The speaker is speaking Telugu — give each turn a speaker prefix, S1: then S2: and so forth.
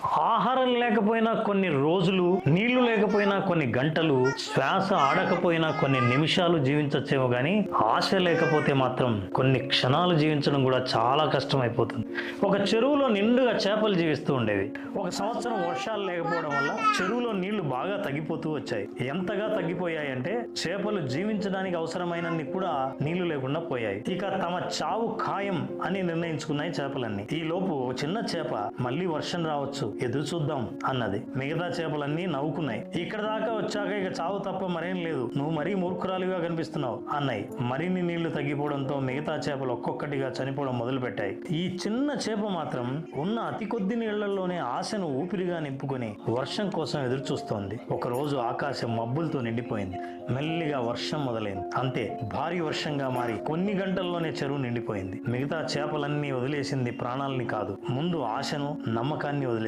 S1: ఆహారం లేకపోయినా కొన్ని రోజులు, నీళ్లు లేకపోయినా కొన్ని గంటలు, శ్వాస ఆడకపోయినా కొన్ని నిమిషాలు జీవించొచ్చేమో గానీ ఆశ లేకపోతే మాత్రం కొన్ని క్షణాలు జీవించడం కూడా చాలా కష్టం అయిపోతుంది. ఒక చెరువులో నిండుగా చేపలు జీవిస్తూ ఉండేవి. ఒక సంవత్సరం వర్షాలు లేకపోవడం వల్ల చెరువులో నీళ్లు బాగా తగ్గిపోతూ వచ్చాయి. ఎంతగా తగ్గిపోయాయంటే చేపలు జీవించడానికి అవసరమైనన్ని కూడా నీళ్లు లేకుండా పోయాయి. ఇక తమ చావు ఖాయం అని నిర్ణయించుకున్నాయి చేపలన్నీ. ఈ లోపు చిన్న చేప మళ్ళీ వర్షం రావచ్చు, ఎదురు చూద్దాం అన్నది. మిగతా చేపలన్నీ నవ్వుకున్నాయి. ఇక్కడ దాకా వచ్చాక ఇక చావు తప్ప మరేం లేదు, నువ్వు మరీ మూర్ఖురాలిగా కనిపిస్తున్నావు అన్నాయి. మరిన్ని నీళ్లు తగ్గిపోవడంతో మిగతా చేపలు ఒక్కొక్కటిగా చనిపోవడం మొదలు పెట్టాయి. ఈ చిన్న చేప మాత్రం ఉన్న అతి కొద్ది నీళ్లలోనే ఆశను ఊపిరిగా నింపుకొని వర్షం కోసం ఎదురు చూస్తోంది. ఒక రోజు ఆకాశం మబ్బులతో నిండిపోయింది. మెల్లిగా వర్షం మొదలైంది. అంతే, భారీ వర్షంగా మారి కొన్ని గంటల్లోనే చెరువు నిండిపోయింది. మిగతా చేపలన్నీ వదిలేసింది ప్రాణాలని కాదు, ముందు ఆశను, నమ్మకాన్ని వదిలేసింది.